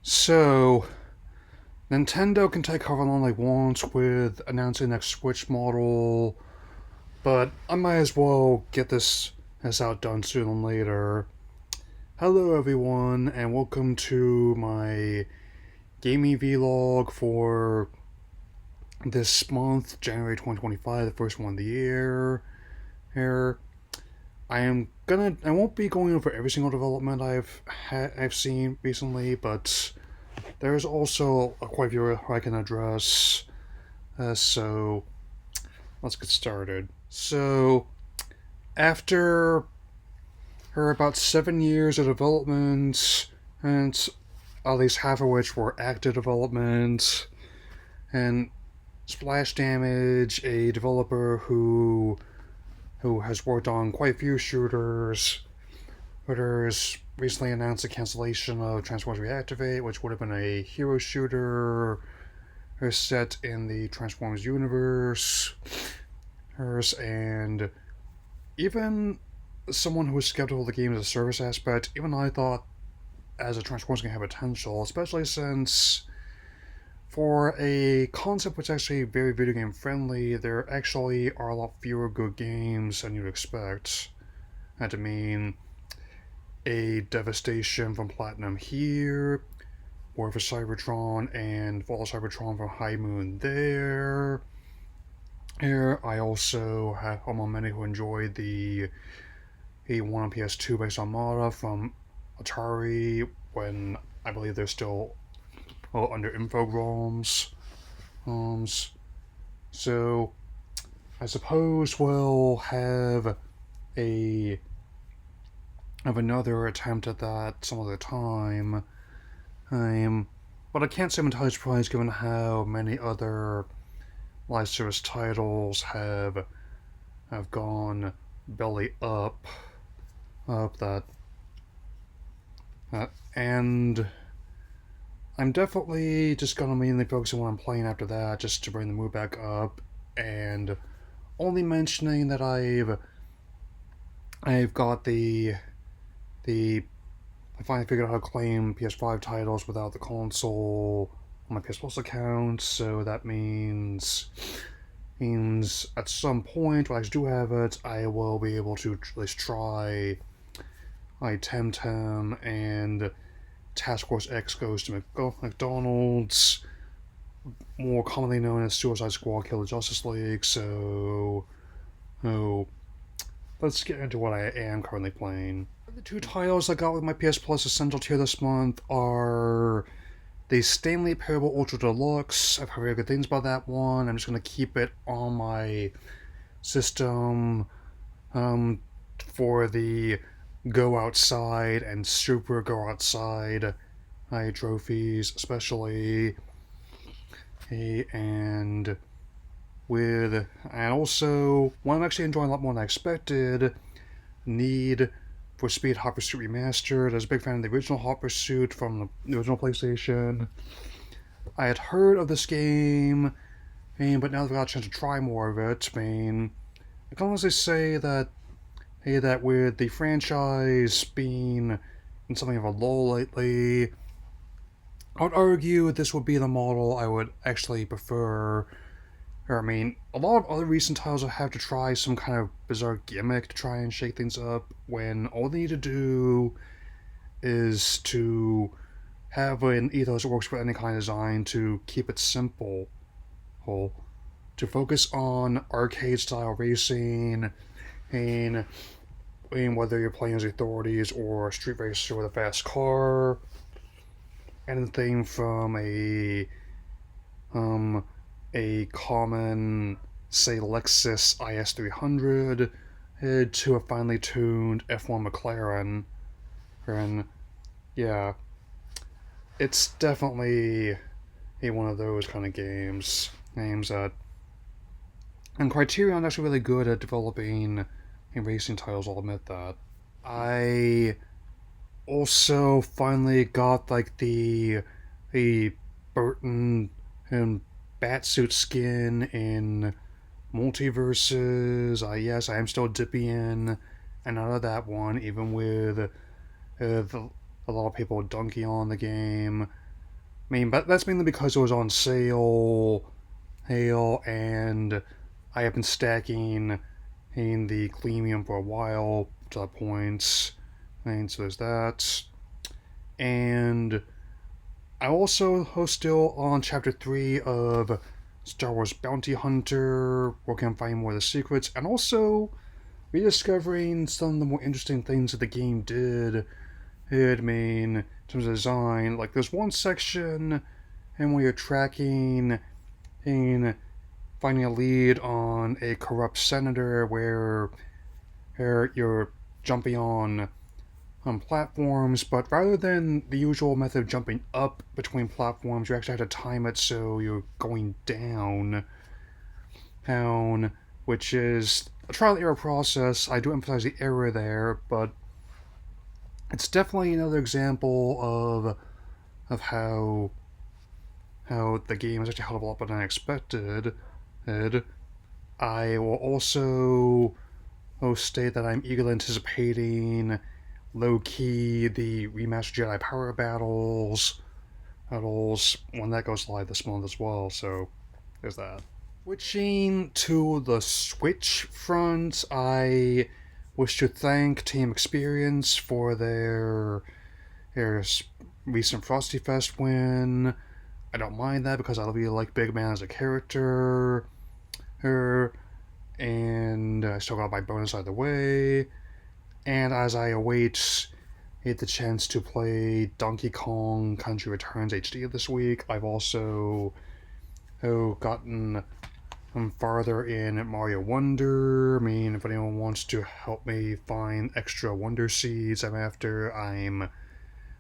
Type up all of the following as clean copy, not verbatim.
So, Nintendo can take however long they want with announcing next Switch model, but I might as well get this out done sooner than later. Hello, everyone, and welcome to my gaming vlog for this month, January 2025, the first one of the year. Here, I won't be going over every single development I've seen recently, but there's also quite a few I can address. So let's get started. So after about 7 years of development, and at least half of which were active development, and Splash Damage, a developer who has worked on quite a few shooters, recently announced the cancellation of Transformers Reactivate, which would have been a hero shooter set in the Transformers universe. And even someone who was skeptical of the game as a service aspect, even I thought as a Transformers game had potential, especially since for a concept which is actually very video game friendly, there actually are a lot fewer good games than you'd expect. And to mean a Devastation from Platinum here, War for Cybertron and Fall of Cybertron from High Moon there. Here, I also have among many who enjoyed the one on PS2 based on Mata from Atari when I believe they're still under Infogrames. So I suppose we'll a have another attempt at that some other time. But I can't say I'm entirely surprised given how many other live service titles have gone belly up that and I'm definitely just gonna mainly focus on what I'm playing after that, just to bring the mood back up, and only mentioning that I've got I finally figured out how to claim PS5 titles without the console on my PS Plus account, so that means at some point when I do have it, I will be able to at least try Temtem and Task Force X Goes to McDonald's, more commonly known as Suicide Squad Kill the Justice League. So, oh, let's get into what I am currently playing. The two titles I got with my PS Plus Essential tier this month are the Stanley Parable Ultra Deluxe. I've heard very good things about that one. I'm just going to keep it on my system for the Go Outside and Super Go Outside trophies, especially. And also, one I'm actually enjoying a lot more than I expected, Need for Speed Hot Pursuit Remastered. I was a big fan of the original Hot Pursuit from the original PlayStation. I had heard of this game, but now that I've got a chance to try more of it, I can honestly say that with the franchise being in something of a lull lately, I would argue this would be the model I would actually prefer. A lot of other recent titles will have to try some kind of bizarre gimmick to try and shake things up, when all they need to do is to have an ethos that works for any kind of design, to keep it simple, to focus on arcade-style racing, and whether you're playing as authorities or a street racer with a fast car, anything from a common, say, Lexus IS300 to a finely tuned F1 McLaren. And yeah, it's definitely one of those kind of games that. And Criterion is actually really good at developing racing titles, I'll admit that. I also finally got a Burton and Batsuit skin in Multiverses. Yes, I am still dipping in and out of that one, even with a lot of people dunking on the game. mean, but that's mainly because it was on sale, and I have been stacking in the Gleamium for a while to that point. And so there's that. And I also still on Chapter 3 of Star Wars Bounty Hunter, working on finding more of the secrets, and also rediscovering some of the more interesting things that the game did. I mean, in terms of design, like there's one section and where you're tracking and finding a lead on a corrupt senator where you're jumping on platforms, but rather than the usual method of jumping up between platforms, you actually have to time it so you're going down, which is a trial and error process. I do emphasize the error there, but it's definitely another example of how the game is actually held up a lot better than I expected. I will also state that I'm eagerly anticipating low key the remastered Jedi Power battles when that goes live this month as well. So there's that. Switching to the Switch front, I wish to thank Team Experience for their recent Frosty Fest win. I don't mind that because I really like Big Man as a character. And I still got my bonus either way. And as I await the chance to play Donkey Kong Country Returns HD this week, I've also gotten farther in Mario Wonder. I mean, if anyone wants to help me find extra Wonder Seeds I'm after,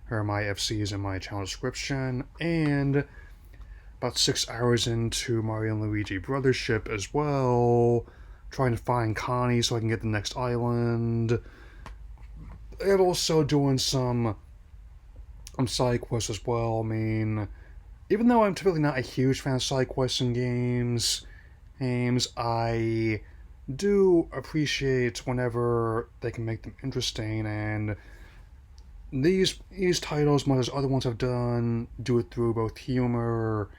my FC's in my channel description. And about 6 hours into Mario and Luigi Brothership as well, trying to find Connie so I can get the next island. And also doing some side quests as well. I mean, even though I'm typically not a huge fan of side quests in games, I do appreciate whenever they can make them interesting, and these titles, much as other ones have done, do it through both humor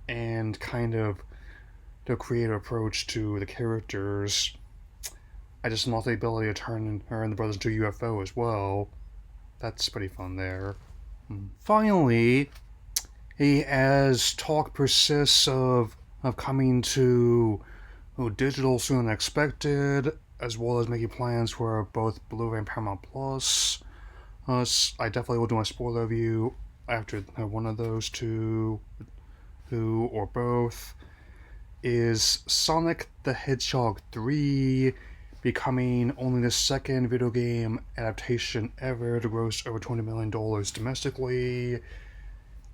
and kind of the creative approach to the characters. I just love the ability to turn her and the brothers into a UFO as well. That's pretty fun there. Finally, as talk persists of coming to digital sooner than expected, as well as making plans for both Blu-ray and Paramount Plus, I definitely will do my spoiler review after one of those two, or both, is Sonic the Hedgehog 3 becoming only the second video game adaptation ever to gross over $20 million domestically.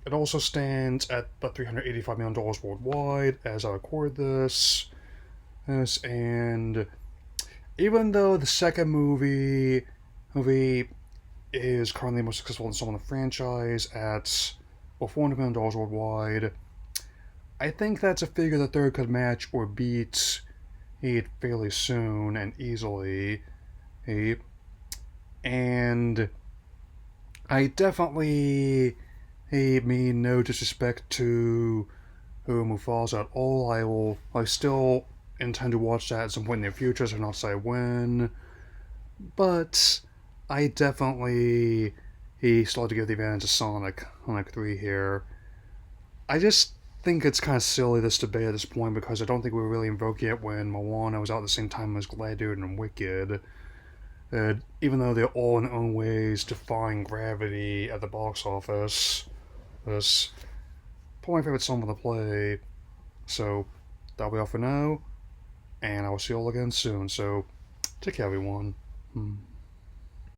It also stands at the $385 million worldwide as I record this. And even though the second movie is currently the most successful installment of the franchise at $400 million worldwide, I think that's a figure the third could match or beat it fairly soon and easily. And I definitely mean no disrespect to Mufasa at all. I still intend to watch that at some point in the future, so not say when. But I definitely still have to give the advantage to Sonic 3 here. I just think it's kind of silly, this debate at this point, because I don't think we were really invoking it when Moana was out at the same time as Gladiator and Wicked. Even though they're all in their own ways defying gravity at the box office. That's probably my favorite song of the play. So, that'll be all for now, and I will see you all again soon. So, take care, everyone.